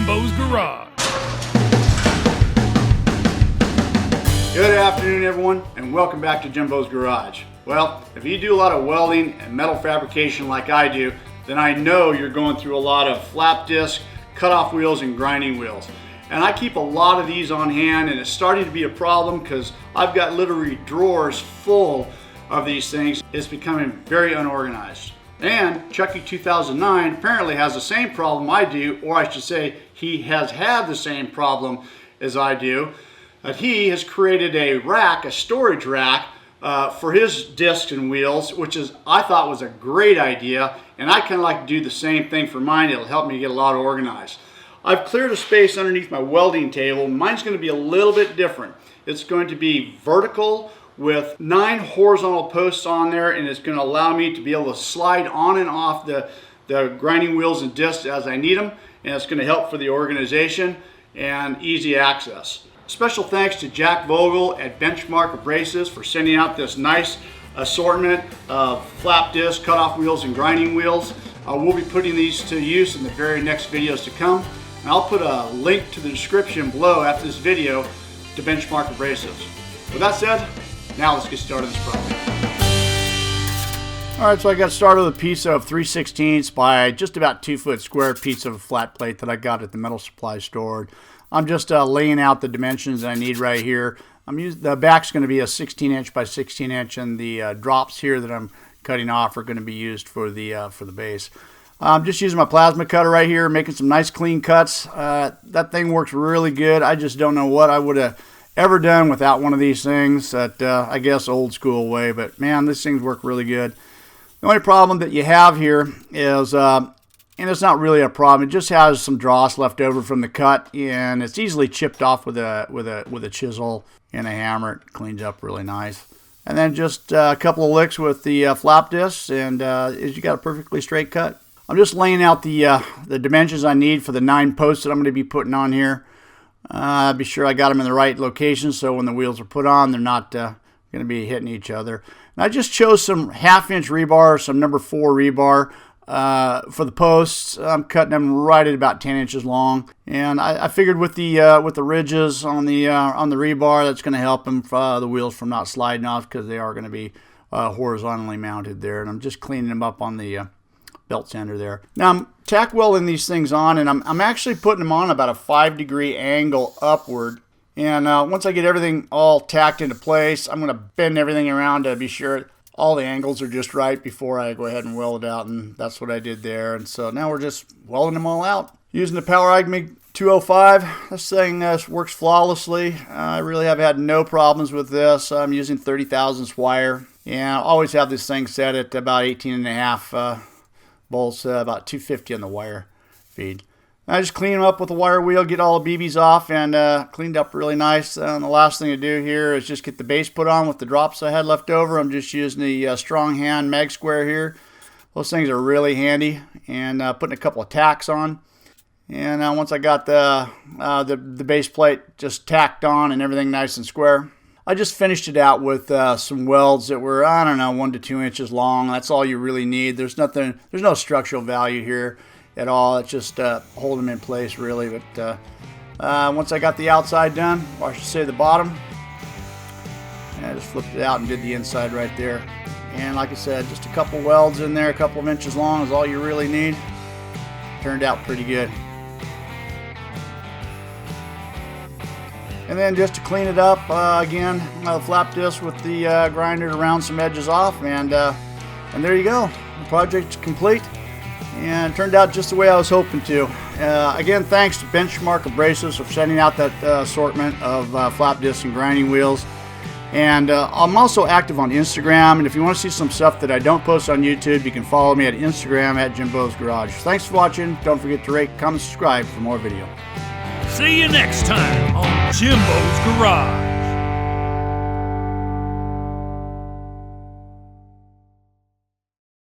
Jimbo's Garage. Good afternoon, everyone, and welcome back to Jimbo's Garage. Well, if you do a lot of welding and metal fabrication like I do, then I know you're going through a lot of flap disc, cutoff wheels, and grinding wheels. And I keep a lot of these on hand, and it's starting to be a problem because I've got literally drawers full of these things. It's becoming very unorganized. And Chucky 2009 apparently has the same problem I do, or I should say he has had the same problem as I do. That he has created a rack, a storage rack for his discs and wheels, which I thought was a great idea, and I kind of like to do the same thing for mine. It'll help me get a lot organized. I've cleared a space underneath my welding table. Mine's going to be a little bit different. It's going to be vertical with 9 horizontal posts on there, and it's going to allow me to be able to slide on and off the grinding wheels and discs as I need them, and it's going to help for the organization and easy access. Special thanks to Jack Vogel at Benchmark Abrasive for sending out this nice assortment of flap disc, cutoff wheels, and grinding wheels. We'll be putting these to use in the very next videos to come. And I'll put a link to the description below after this video to Benchmark Abrasives. With that said, now let's get started on this project. Alright, so I got started with a piece of 3/16 by just about 2 foot square piece of flat plate that I got at the metal supply store. I'm just laying out the dimensions that I need right here. The back's going to be a 16 inch by 16 inch, and the drops here that I'm cutting off are going to be used for the base. I'm just using my plasma cutter right here, making some nice clean cuts. That thing works really good. I just don't know what I would have ever done without one of these things. That I guess old school way, but man, these things work really good. The only problem that you have here is and it's not really a problem. It just has some dross left over from the cut, and it's easily chipped off with a chisel and a hammer. It cleans up really nice. And then just a couple of licks with the flap discs, and you got a perfectly straight cut. I'm just laying out the dimensions I need for the 9 posts that I'm going to be putting on here. Be sure I got them in the right location so when the wheels are put on, they're not going to be hitting each other. And I just chose some 1/2 inch rebar, some number 4 rebar. For the posts. I'm cutting them right at about 10 inches long, and I figured with the ridges on the rebar, that's going to help them the wheels from not sliding off, because they are going to be horizontally mounted there. And I'm just cleaning them up on the belt sander there. Now I'm tack welding these things on, and I'm actually putting them on about a 5-degree angle upward. And once I get everything all tacked into place, I'm going to bend everything around to be sure all the angles are just right before I go ahead and weld it out, and that's what I did there. And so now we're just welding them all out. Using the Power MIG 205, this thing works flawlessly. I really have had no problems with this. I'm using 30 thousandths wire, and I always have this thing set at about 18.5 volts, about 250 on the wire feed. I just clean them up with the wire wheel, get all the BBs off, and cleaned up really nice. And the last thing to do here is just get the base put on with the drops I had left over. I'm just using the strong hand mag square here. Those things are really handy, and putting a couple of tacks on. And once I got the base plate just tacked on and everything nice and square, I just finished it out with some welds that were, I don't know, 1 to 2 inches long. That's all you really need. There's no structural value here at all. It's just hold them in place really. But once I got the outside done, or I should say the bottom, and I just flipped it out and did the inside right there. And like I said, just a couple welds in there, a couple of inches long is all you really need. Turned out pretty good. And then just to clean it up, again, the flap disc with the grinder to round some edges off, and there you go. The project's complete. And it turned out just the way I was hoping to. Again, thanks to Benchmark Abrasives for sending out that assortment of flap discs and grinding wheels. And I'm also active on Instagram, and if you want to see some stuff that I don't post on YouTube, you can follow me at Instagram at Jimbos Garage. Thanks for watching. Don't forget to rate, comment, subscribe for more video. See you next time on Jimbo's Garage.